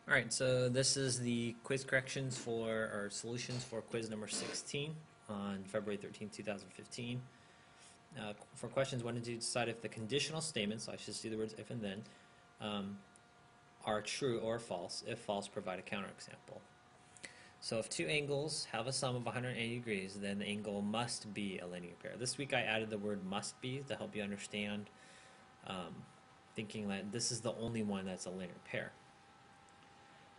Alright, so this is the quiz corrections or solutions for quiz number 16 on February 13th, 2015. For questions 1 and 2, decide if the conditional statements, so I should see the words if and then, are true or false. If false, provide a counterexample. So if two angles have a sum of 180 degrees, then the angle must be a linear pair. This week I added the word must be to help you understand, thinking that this is the only one that's a linear pair.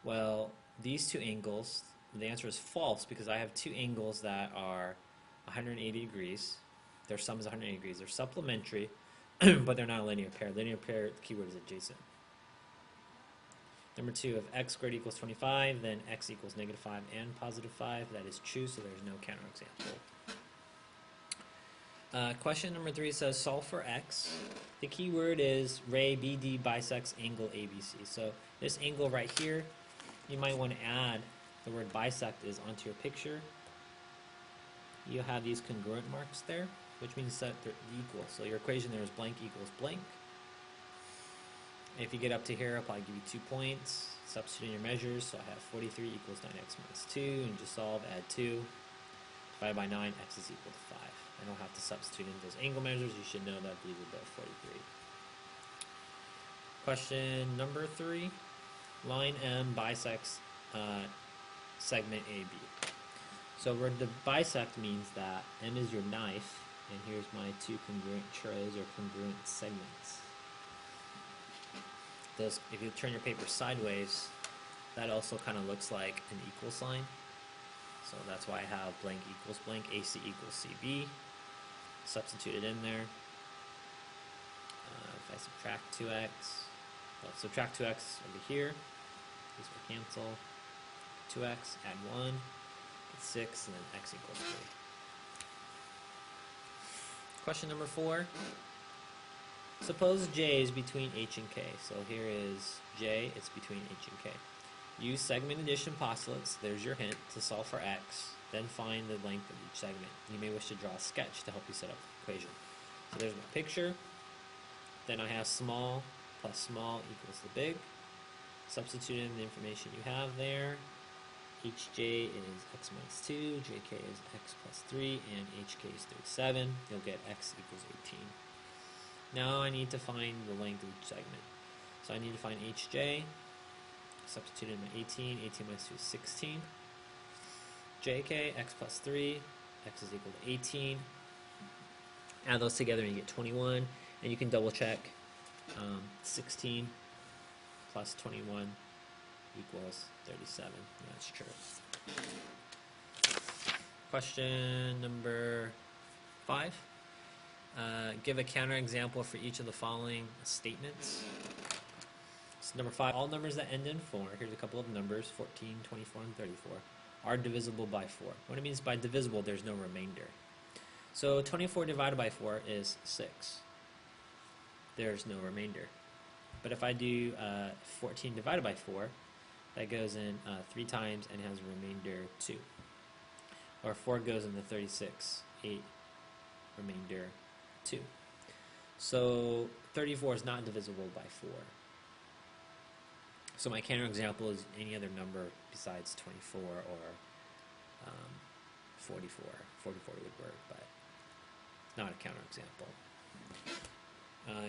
Well, these two angles, the answer is false because I have two angles that are 180 degrees. Their sum is 180 degrees. They're supplementary, but they're not a linear pair. Linear pair, the keyword is adjacent. Number 2, if x squared equals 25, then x equals negative 5 and positive 5. That is true, so there's no counterexample. Question number 3 says solve for x. The keyword is ray BD bisects angle ABC. So this angle right here, you might want to add the word bisect is onto your picture. You have these congruent marks there, which means that they're equal. So your equation there is blank equals blank. If you get up to here, I'll probably give you 2 points. Substitute in your measures, so I have 43 equals 9x minus 2, and just solve, add 2. Divided by 9, x is equal to 5. I don't have to substitute in those angle measures. You should know that these are both 43. Question number 3. Line M bisects segment AB. So the bisect means that M is your knife, and here's my two congruent churros or congruent segments. Those, if you turn your paper sideways, that also kind of looks like an equal sign. So that's why I have blank equals blank, AC equals CB. Substitute it in there. If I subtract 2x, well, subtract 2x over here. These will cancel. 2x, add 1, get 6, and then x equals 3. Question number 4. Suppose J is between H and K. So here is J, it's between H and K. Use segment addition postulates, there's your hint, to solve for X. Then find the length of each segment. You may wish to draw a sketch to help you set up the equation. So there's my picture. Then I have small plus small equals the big. Substitute in the information you have there. HJ is x minus 2, JK is x plus 3, and HK is 37. You'll get x equals 18. Now I need to find the length of each segment. So I need to find HJ, substitute in my 18, 18 minus 2 is 16. JK, x plus 3, x is equal to 18. Add those together and you get 21, and you can double check 16 plus 21 equals 37. That's true. Question number 5. Give a counterexample for each of the following statements. So number 5, all numbers that end in 4, here's a couple of numbers, 14, 24, and 34, are divisible by 4. What it means by divisible, there's no remainder. So 24 divided by 4 is 6. There's no remainder. But if I do 14 divided by 4, that goes in 3 times and has a remainder 2. Or 4 goes into 36, 8, remainder 2. So 34 is not divisible by 4. So my counterexample is any other number besides 24 or 44. 44 would work, but not a counterexample.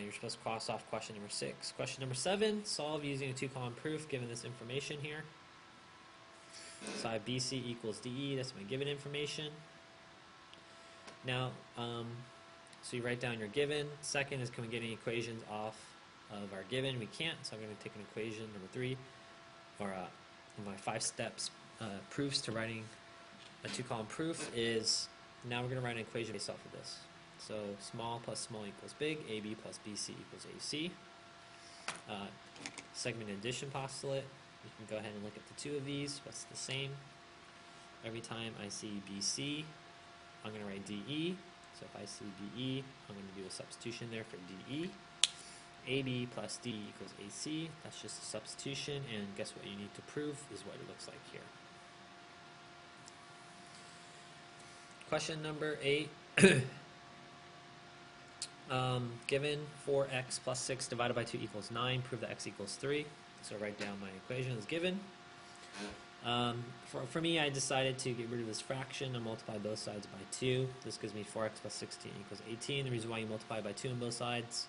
You're supposed to cross off question number 6. Question number 7, solve using a 2-column proof given this information here. So I have BC equals DE, that's my given information. Now, so you write down your given. Second is, can we get any equations off of our given? We can't, so I'm going to take an equation, number 3, or my 5 steps proofs to writing a 2-column proof is, now we're going to write an equation based off of this. So small plus small equals big, AB plus BC equals AC. Segment addition postulate, you can go ahead and look at the 2 of these. What's the same? Every time I see BC, I'm going to write DE. So if I see DE, I'm going to do a substitution there for DE. AB plus DE equals AC. That's just a substitution, and guess what you need to prove is what it looks like here. Question number 8. Given 4x plus 6 divided by 2 equals 9, prove that x equals 3. So write down my equation as given. For me, I decided to get rid of this fraction and multiply both sides by 2. This gives me 4x plus 16 equals 18. The reason why you multiply by 2 on both sides,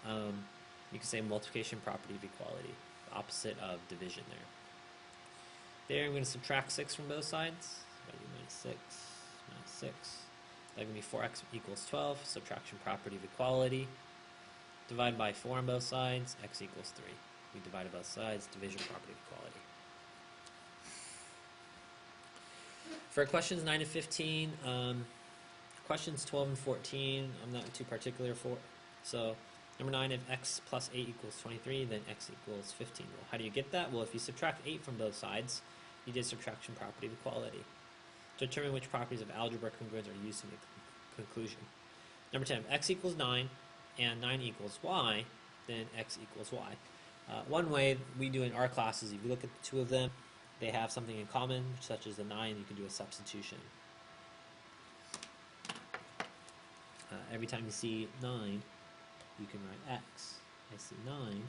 you can say multiplication property of equality, the opposite of division there. There, I'm going to subtract 6 from both sides. Minus 6, minus 6. That gives me 4x equals 12, subtraction property of equality. Divide by 4 on both sides, x equals 3. We divided both sides, division property of equality. For questions 9 to 15, questions 12 and 14, I'm not too particular for. So, number 9, if x plus 8 equals 23, then x equals 15. Well, how do you get that? Well, if you subtract 8 from both sides, you did subtraction property of equality. To determine which properties of algebra congruence are used to make the conclusion. Number 10, if x equals 9 and 9 equals y, then x equals y. One way we do in our classes, if you look at the two of them, they have something in common, such as the 9, you can do a substitution. Every time you see 9, you can write x. I see 9,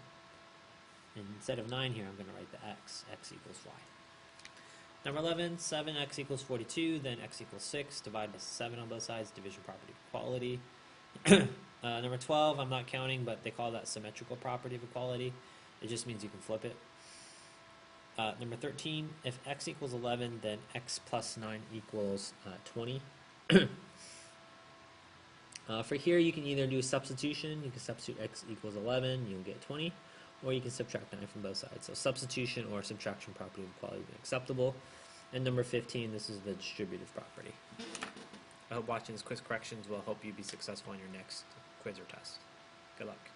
and instead of 9 here, I'm going to write the x equals y. Number 11, 7x equals 42, then x equals 6, divide by 7 on both sides, division property of equality. Number 12, I'm not counting, but they call that symmetrical property of equality. It just means you can flip it. Number 13, if x equals 11, then x plus 9 equals 20. For here, you can either do a substitution. You can substitute x equals 11, you'll get 20. Or you can subtract 9 from both sides. So substitution or subtraction property of equality is acceptable. And number 15, this is the distributive property. I hope watching these quiz corrections will help you be successful on your next quiz or test. Good luck.